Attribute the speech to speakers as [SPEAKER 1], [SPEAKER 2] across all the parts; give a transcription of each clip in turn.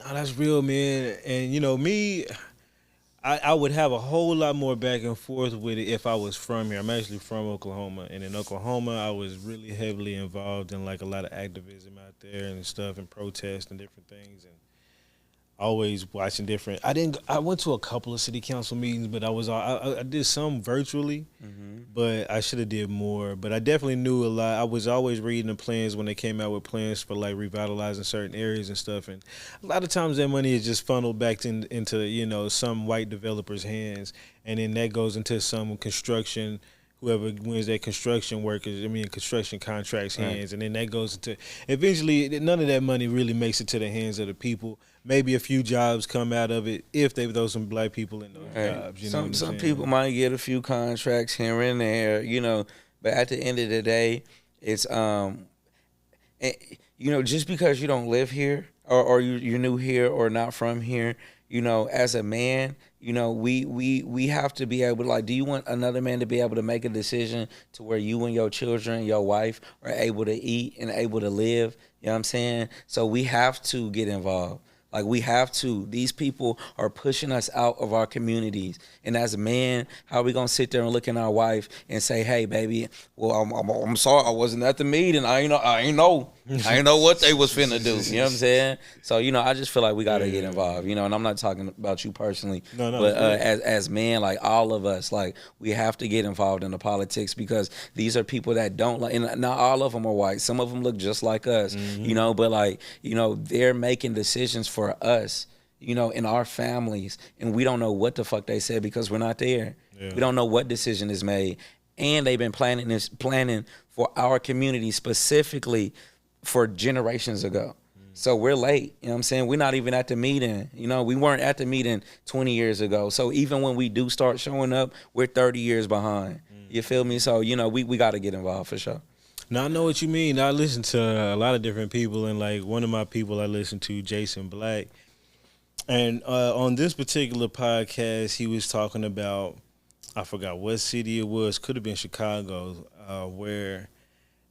[SPEAKER 1] No, that's real, man. And you know me, I would have a whole lot more back and forth with it if I was from here. I'm actually from Oklahoma, and in Oklahoma, I was really heavily involved in like a lot of activism out there and stuff, and protest and different things. And always watching different. I didn't. I went to a couple of city council meetings, but I did some virtually,
[SPEAKER 2] Hmm.
[SPEAKER 1] but I should have did more. But I definitely knew a lot. I was always reading the plans when they came out with plans for like revitalizing certain areas and stuff. And a lot of times that money is just funneled back into some white developers' hands, and then that goes into some construction. Whoever wins that construction workers, I mean, construction contracts
[SPEAKER 2] Right.
[SPEAKER 1] hands, and then that goes into eventually none of that money really makes it to the hands of the people. Maybe a few jobs come out of it if they throw some black people in those
[SPEAKER 2] Right.
[SPEAKER 1] jobs. You know what
[SPEAKER 2] Some
[SPEAKER 1] I'm
[SPEAKER 2] some people
[SPEAKER 1] saying?
[SPEAKER 2] might get a few contracts here and there, but at the end of the day, it's eh, just because you don't live here or you're new here or not from here, as a man, we have to be able to, like, do you want another man to be able to make a decision to where you and your children, your wife are able to eat and able to live? You know what I'm saying? So we have to get involved. Like, we have to. These people are pushing us out of our communities. And as a man, how are we gonna sit there and look at our wife and say, "Hey, baby, well, I'm sorry, I wasn't at the meeting. I ain't know what they was finna do." You know what I'm saying? So I just feel like we gotta get
[SPEAKER 1] Yeah.
[SPEAKER 2] involved. And I'm not talking about you personally,
[SPEAKER 1] No, no,
[SPEAKER 2] but
[SPEAKER 1] for real.
[SPEAKER 2] as men, like all of us, like we have to get involved in the politics because these are people that don't like. And not all of them are white. Some of them look just like us.
[SPEAKER 1] Hmm.
[SPEAKER 2] But like they're making decisions for us. In our families, and we don't know what the fuck they said because we're not there.
[SPEAKER 1] Yeah.
[SPEAKER 2] We don't know what decision is made, and they've been planning for our community specifically for generations ago. So we're late. You know what I'm saying? We're not even at the meeting. We weren't at the meeting 20 years ago. So even when we do start showing up, we're 30 years behind. You feel me? So, we got to get involved for sure.
[SPEAKER 1] Now I know what you mean. I listen to a lot of different people, and like one of my people I listen to, Jason Black, and on this particular podcast, he was talking about I forgot what city it was. Could have been Chicago, where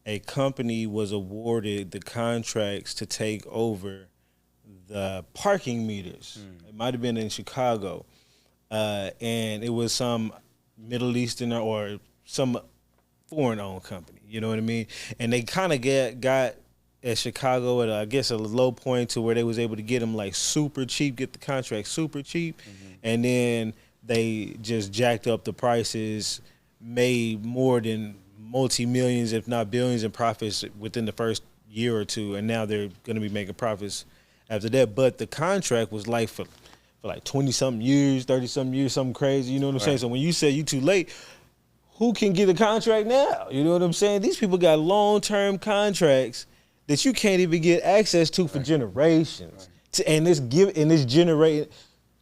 [SPEAKER 1] a company was awarded the contracts to take over the parking meters. It might have been in Chicago, and it was some Middle Eastern or some foreign-owned company. You know what I mean? And they kind of got at Chicago at I guess a low point to where they was able to get them like super cheap, get the contract super cheap, and then they just jacked up the prices, made more than multi millions, if not billions, in profits within the first year or two, and now they're going to be making profits after that. But the contract was like for like 20 something years, 30 something years, something crazy. You know what I'm saying?
[SPEAKER 2] Right.
[SPEAKER 1] So when you say you too late, who can get a contract now? You know what I'm saying? These people got long term contracts that you can't even get access to for generations. And this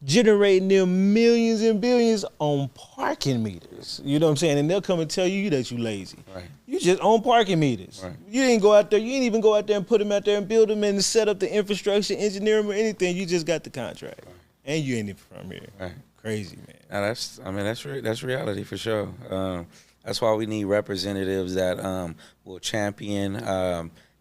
[SPEAKER 1] generating them millions and billions on parking meters. You know what I'm saying? And they'll come and tell you that you lazy.
[SPEAKER 2] Right.
[SPEAKER 1] You just own parking meters.
[SPEAKER 2] Right.
[SPEAKER 1] You didn't go out there. You didn't even go out there and put them out there and build them and set up the infrastructure, engineer them or anything. You just got the contract, and you ain't even from here.
[SPEAKER 2] Right.
[SPEAKER 1] Crazy, man.
[SPEAKER 2] Now that's reality for sure. That's why we need representatives that will champion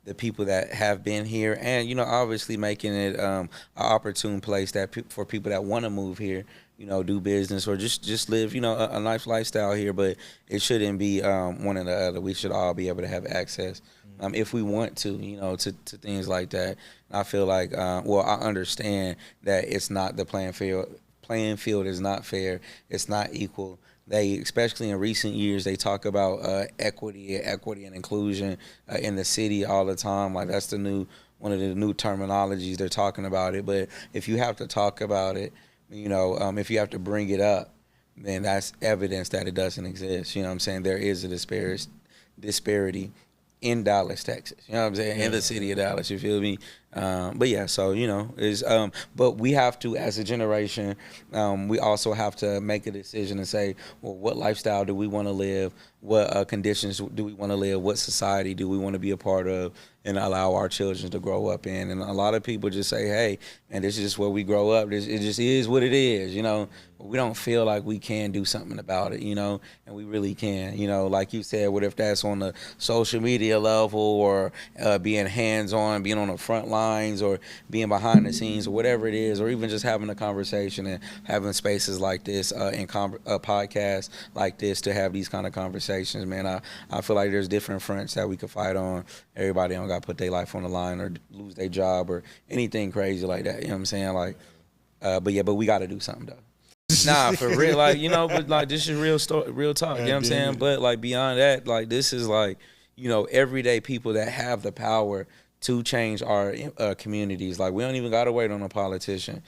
[SPEAKER 2] the people that have been here, and obviously making it an opportune place that for people that want to move here, do business or just live, a nice lifestyle here. But it shouldn't be one or the other. We should all be able to have access, if we want to, to things like that. And I feel like, I understand that it's not the playing field. Playing field is not fair. It's not equal. They, especially in recent years, they talk about equity and inclusion in the city all the time. Like that's one of the new terminologies they're talking about it. But if you have to talk about it, if you have to bring it up, then that's evidence that it doesn't exist. You know what I'm saying? There is a disparity in Dallas, Texas. You know what I'm saying? In the city of Dallas, you feel me? But yeah, so is but we have to, as a generation, we also have to make a decision and say, well, what lifestyle do we want to live? What conditions do we want to live? What society do we want to be a part of and allow our children to grow up in? And a lot of people just say, hey, and this is just where we grow up. It just is what it is, we don't feel like we can do something about it, you know, and we really can, you know, like you said, what if that's on the social media level or being hands-on, being on the front lines or being behind the scenes or whatever it is, or even just having a conversation and having spaces like this and podcasts like this to have these kind of conversations, man. I feel like there's different fronts that we could fight on. Everybody don't got to put their life on the line or lose their job or anything crazy like that, you know what I'm saying? Like, but we got to do something, though. Nah, for real, like, you know, but like this is real story, real talk. You know what I'm saying? But like beyond that, like this is like, you know, everyday people that have the power to change our communities. Like we don't even gotta wait on a politician.